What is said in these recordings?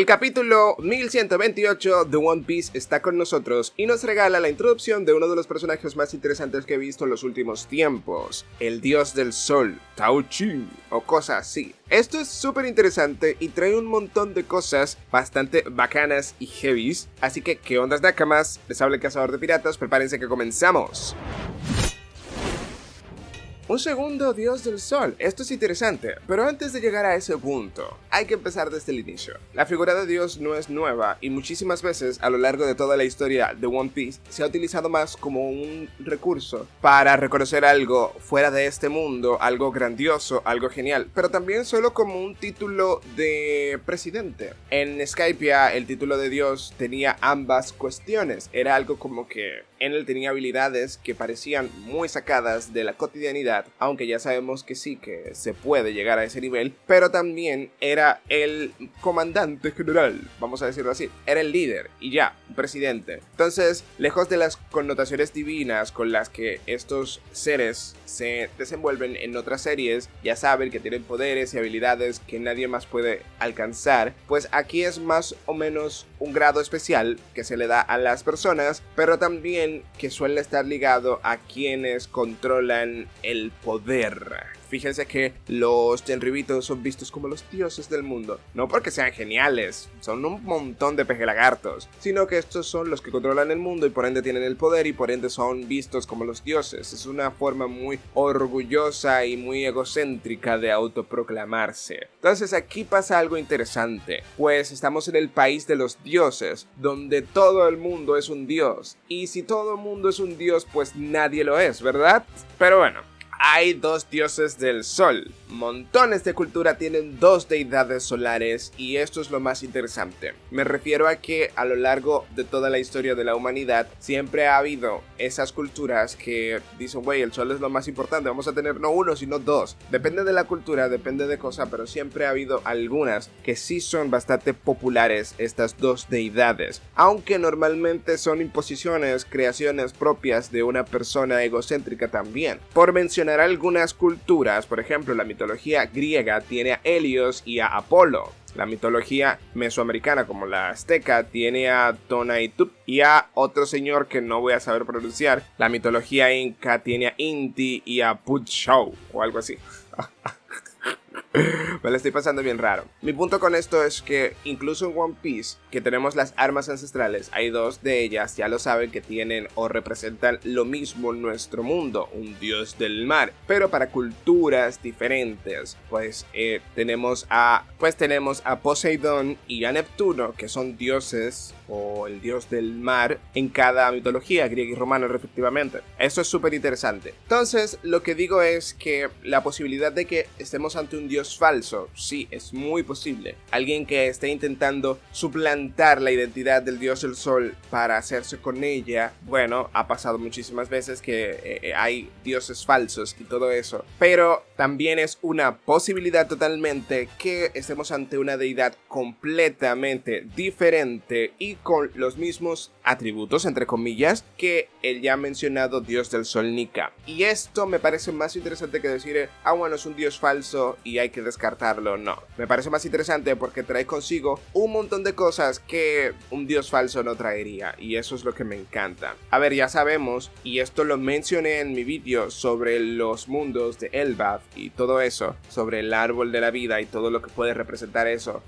El capítulo 1128 de One Piece está con nosotros y nos regala la introducción de uno de los personajes más interesantes que he visto en los últimos tiempos, el dios del sol, Tao Chi, o cosas así. Esto es súper interesante y trae un montón de cosas bastante bacanas y heavies, así que ¿qué ondas nakamas? Les habla el cazador de piratas, prepárense que comenzamos. Un segundo dios del sol, esto es interesante, pero antes de llegar a ese punto, hay que empezar desde el inicio. La figura de Dios no es nueva y muchísimas veces a lo largo de toda la historia de One Piece se ha utilizado más como un recurso para reconocer algo fuera de este mundo, algo grandioso, algo genial, pero también solo como un título de presidente. En Skypiea el título de Dios tenía ambas cuestiones, era algo como que él tenía habilidades que parecían muy sacadas de la cotidianidad, aunque ya sabemos que sí, que se puede llegar a ese nivel, pero también era el comandante general, vamos a decirlo así, era el líder y ya, presidente. Entonces, lejos de las connotaciones divinas con las que estos seres se desenvuelven en otras series, ya saben que tienen poderes y habilidades que nadie más puede alcanzar, pues aquí es más o menos un grado especial que se le da a las personas, pero también que suele estar ligado a quienes controlan el poder. Fíjense que los Tenryubitos son vistos como los dioses del mundo, no porque sean geniales, son un montón de pejelagartos, sino que estos son los que controlan el mundo y por ende tienen el poder y por ende son vistos como los dioses. Es una forma muy orgullosa y muy egocéntrica de autoproclamarse. Entonces aquí pasa algo interesante, pues estamos en el país de los dioses, donde todo el mundo es un dios, y si todo el mundo es un dios, pues nadie lo es, ¿verdad? Pero bueno, hay dos dioses del sol. Montones de cultura tienen dos deidades solares y esto es lo más interesante. Me refiero a que a lo largo de toda la historia de la humanidad siempre ha habido esas culturas que dicen, güey, el sol es lo más importante, vamos a tener no uno sino dos. Depende de la cultura, depende de cosa, pero siempre ha habido algunas que sí son bastante populares, estas dos deidades. Aunque normalmente son imposiciones, creaciones propias de una persona egocéntrica también. Por mencionar algunas culturas, por ejemplo, la mitología griega tiene a Helios y a Apolo. La mitología mesoamericana, como la azteca, tiene a Tonatiuh y a otro señor que no voy a saber pronunciar. La mitología inca tiene a Inti y a Putshau, o algo así. Me lo estoy pasando bien raro. Mi punto con esto es que incluso en One Piece, que tenemos las armas ancestrales, hay dos de ellas, ya lo saben, que tienen o representan lo mismo en nuestro mundo, un dios del mar, pero para culturas diferentes. Pues tenemos a Poseidón y a Neptuno, que son dioses o el dios del mar en cada mitología griega y romana respectivamente. Eso es súper interesante. Entonces, lo que digo es que la posibilidad de que estemos ante un dios falso, sí, es muy posible. Alguien que esté intentando suplantar la identidad del dios del sol para hacerse con ella, bueno, ha pasado muchísimas veces que hay dioses falsos y todo eso, pero también es una posibilidad totalmente que estemos ante una deidad completamente diferente y con los mismos atributos, entre comillas, que el ya mencionado dios del sol Nika. Y esto me parece más interesante que decir, bueno, es un dios falso y hay que descartarlo. No, me parece más interesante porque trae consigo un montón de cosas que un dios falso no traería, y eso es lo que me encanta. A ver, ya sabemos, y esto lo mencioné en mi vídeo sobre los mundos de Elbaf y todo eso, sobre el árbol de la vida y todo lo que puede representar eso.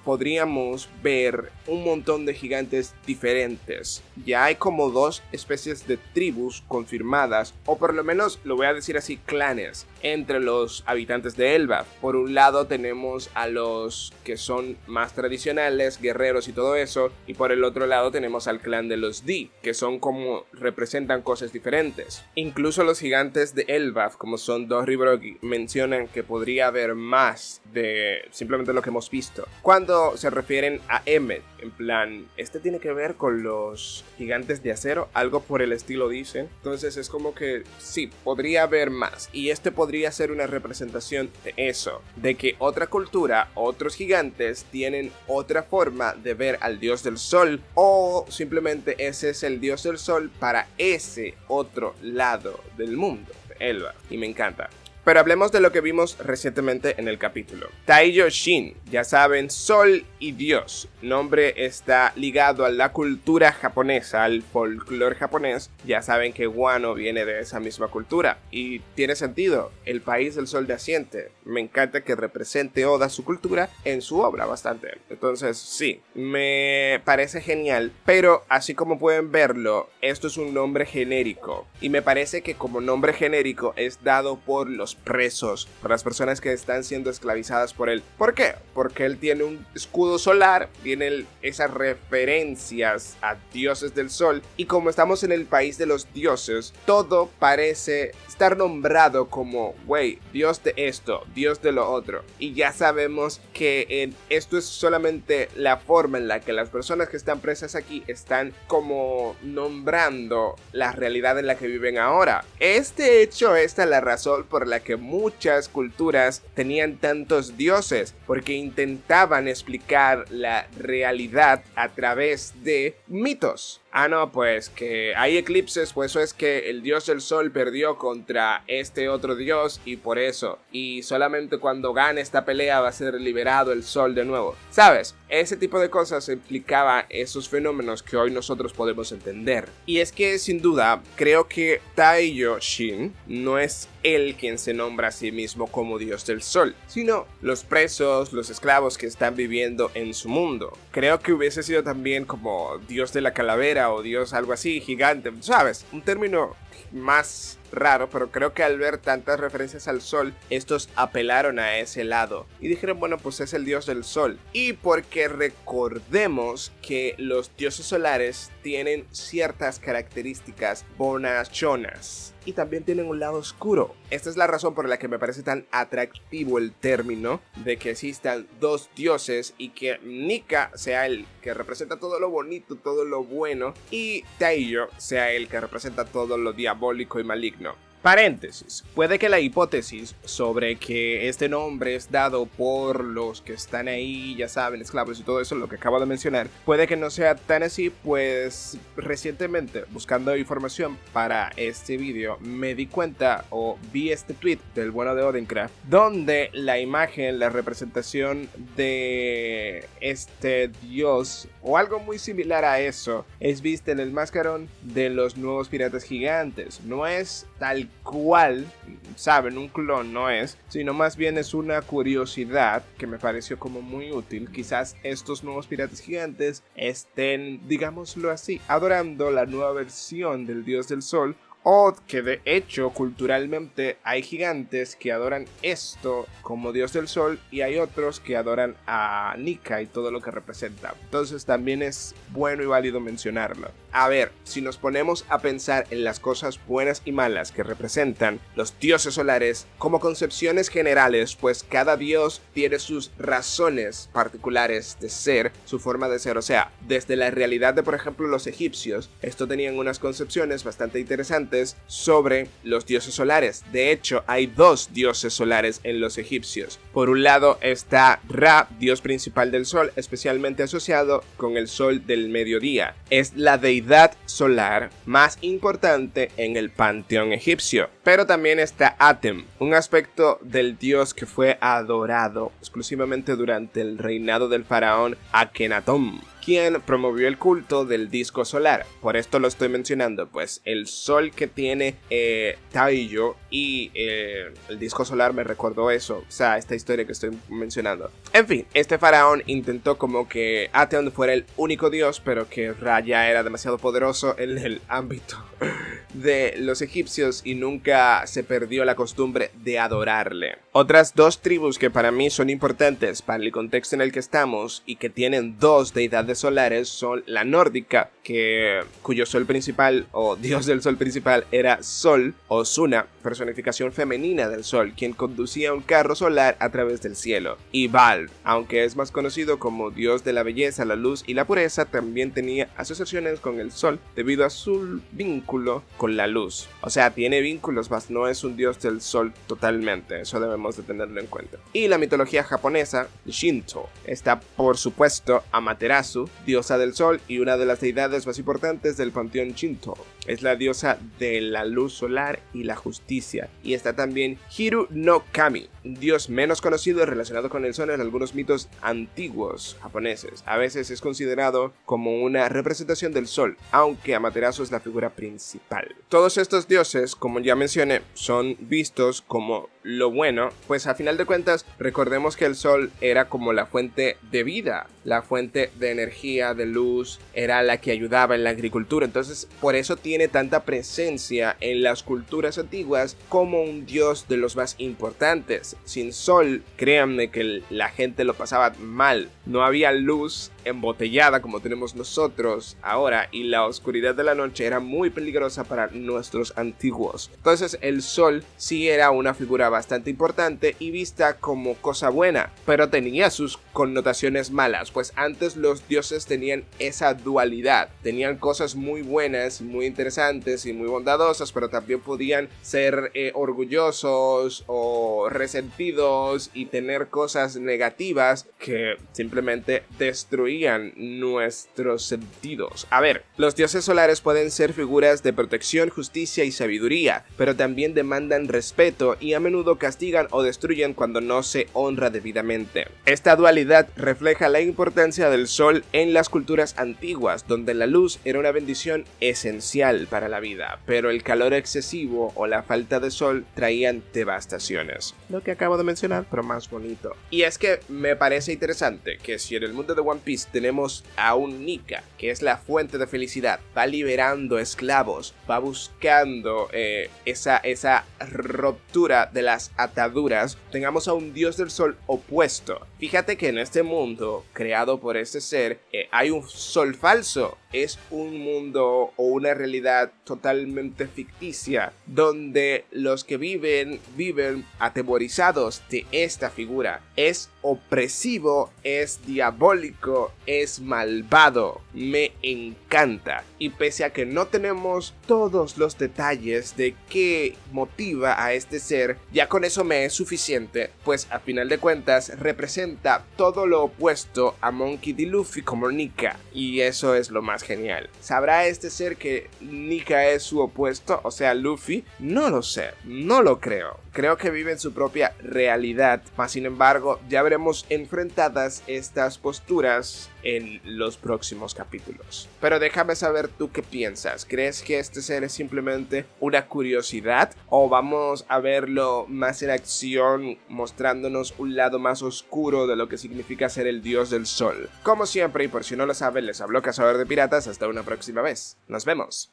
Podríamos ver un montón de gigantes diferentes. Ya hay como dos especies de tribus confirmadas, o por lo menos lo voy a decir así, clanes, entre los habitantes de Elbaf. Por un lado tenemos a los que son más tradicionales, guerreros y todo eso, y por el otro lado tenemos al clan de los D, que son como representan cosas diferentes. Incluso los gigantes de Elbaf, como son Dohri y Brogy, mencionan que podría haber más de simplemente lo que hemos visto. Cuando se refieren a Emmet, en plan, este tiene que ver con los gigantes de acero, algo por el estilo dicen. Entonces es como que sí, podría haber más, y este podría ser una representación de eso, de que otra cultura, otros gigantes tienen otra forma de ver al dios del sol, o simplemente ese es el dios del sol para ese otro lado del mundo de Elbaf, y me encanta. Pero hablemos de lo que vimos recientemente en el capítulo. Taiyo Shin, ya saben, Sol y Dios. Nombre está ligado a la cultura japonesa, al folclore japonés. Ya saben que Wano viene de esa misma cultura y tiene sentido. El país del sol naciente. Me encanta que represente Oda su cultura en su obra bastante. Entonces sí, me parece genial. Pero así como pueden verlo, esto es un nombre genérico. Y me parece que como nombre genérico es dado por los presos, por las personas que están siendo esclavizadas por él. ¿Por qué? Porque él tiene un escudo solar, tiene esas referencias a dioses del sol, y como estamos en el país de los dioses, todo parece estar nombrado como, güey, dios de esto, dios de lo otro. Y ya sabemos que esto es solamente la forma en la que las personas que están presas aquí están como nombrando la realidad en la que viven ahora. Este hecho, esta es la razón por la que muchas culturas tenían tantos dioses, porque intentaban explicar la realidad a través de mitos. Ah, no, pues que hay eclipses, pues eso es que el dios del sol perdió contra este otro dios y por eso. Y solamente cuando gane esta pelea va a ser liberado el sol de nuevo. ¿Sabes? Ese tipo de cosas implicaba esos fenómenos que hoy nosotros podemos entender. Y es que sin duda creo que Taiyo Shin no es él quien se nombra a sí mismo como dios del sol, sino los presos, los esclavos que están viviendo en su mundo. Creo que hubiese sido también como dios de la calavera o dios algo así, gigante, ¿sabes? Un término más raro, pero creo que al ver tantas referencias al sol, estos apelaron a ese lado y dijeron, bueno, pues es el dios del sol. Y porque recordemos que los dioses solares tienen ciertas características bonachonas y también tienen un lado oscuro. Esta es la razón por la que me parece tan atractivo el término de que existan dos dioses y que Nika sea el que representa todo lo bonito, todo lo bueno, y Taiyo sea el que representa todo lo diabólico y maligno. Paréntesis, puede que la hipótesis sobre que este nombre es dado por los que están ahí, ya saben, esclavos y todo eso, lo que acabo de mencionar, puede que no sea tan así, pues recientemente, buscando información para este vídeo, me di cuenta o vi este tweet del bueno de Odencraft, donde la imagen, la representación de este dios, o algo muy similar a eso, es vista en el mascarón de los nuevos piratas gigantes. No es tal cual, saben, un clon no es, sino más bien es una curiosidad que me pareció como muy útil. Quizás estos nuevos piratas gigantes estén, digámoslo así, adorando la nueva versión del dios del sol, o que de hecho culturalmente hay gigantes que adoran esto como dios del sol y hay otros que adoran a Nika y todo lo que representa. Entonces también es bueno y válido mencionarlo. A ver, si nos ponemos a pensar en las cosas buenas y malas que representan los dioses solares como concepciones generales, pues cada dios tiene sus razones particulares de ser, su forma de ser. O sea, desde la realidad de, por ejemplo, los egipcios, esto tenían unas concepciones bastante interesantes sobre los dioses solares. De hecho, hay dos dioses solares en los egipcios. Por un lado está Ra, dios principal del sol, especialmente asociado con el sol del mediodía. Es la deidad solar más importante en el panteón egipcio. Pero también está Atem, un aspecto del dios que fue adorado exclusivamente durante el reinado del faraón Akenatón, quien promovió el culto del disco solar. Por esto lo estoy mencionando, pues el sol que tiene Taiyo y el disco solar me recordó eso, o sea, esta historia que estoy mencionando. En fin, este faraón intentó como que Aten fuera el único dios, pero que Ra ya era demasiado poderoso en el ámbito de los egipcios y nunca se perdió la costumbre de adorarle. Otras dos tribus que para mí son importantes para el contexto en el que estamos y que tienen dos deidades solares son la nórdica, cuyo sol principal o dios del sol principal era Sol o Suna, personificación femenina del sol, quien conducía un carro solar a través del cielo. Y Val, aunque es más conocido como dios de la belleza, la luz y la pureza, también tenía asociaciones con el sol debido a su vínculo con la luz. O sea, tiene vínculos, mas no es un dios del sol totalmente, eso debemos de tenerlo en cuenta. Y la mitología japonesa, Shinto, está por supuesto Amaterasu, diosa del sol y una de las deidades más importantes del panteón Shinto. es la diosa de la luz solar y la justicia. Y está también Hiru no Kami, dios menos conocido y relacionado con el sol en algunos mitos antiguos japoneses. A veces es considerado como una representación del sol, aunque Amaterasu es la figura principal. Todos estos dioses, como ya mencioné, son vistos como lo bueno, pues a final de cuentas recordemos que el sol era como la fuente de vida, la fuente de energía, de luz, era la que ayudaba en la agricultura. Entonces por eso tiene tanta presencia en las culturas antiguas como un dios de los más importantes. Sin sol, créanme que la gente lo pasaba mal, no había luz embotellada como tenemos nosotros ahora, y la oscuridad de la noche era muy peligrosa para nuestros antiguos. Entonces el sol sí era una figura bastante importante y vista como cosa buena, pero tenía sus connotaciones malas, pues antes los dioses tenían esa dualidad, tenían cosas muy buenas, muy interesantes y muy bondadosas, pero también podían ser orgullosos o resentidos y tener cosas negativas que simplemente destruían nuestros sentidos. A ver, los dioses solares pueden ser figuras de protección, justicia y sabiduría, pero también demandan respeto y a menudo castigan o destruyen cuando no se honra debidamente. Esta dualidad refleja la importancia del sol en las culturas antiguas, donde la luz era una bendición esencial para la vida, pero el calor excesivo o la falta de sol traían devastaciones. Lo que acabo de mencionar, pero más bonito. Y es que me parece interesante que si en el mundo de One Piece tenemos a un Nika, que es la fuente de felicidad, va liberando esclavos, va buscando esa ruptura de las ataduras, tengamos a un dios del sol opuesto. Fíjate que en este mundo creado por este ser hay un sol falso. Es un mundo o una realidad totalmente ficticia donde los que viven atemorizados de esta figura. Es opresivo, es diabólico, es malvado. Me encanta. Y pese a que no tenemos todos los detalles de qué motiva a este ser, ya con eso me es suficiente, pues a final de cuentas representa todo lo opuesto a Monkey D. Luffy como Nika, y eso es lo más genial. ¿Sabrá este ser que Nika es su opuesto, o sea Luffy? No lo sé, no lo creo. Creo que vive en su propia realidad, mas sin embargo ya veremos enfrentadas estas posturas en los próximos capítulos. Pero déjame saber tú qué piensas. ¿Crees que este ser es simplemente una curiosidad o vamos a verlo más en acción, mostrándonos un lado más oscuro de lo que significa ser el dios del sol? Como siempre, y por si no lo saben, les habló Cazador de Piratas. Hasta una próxima vez. Nos vemos.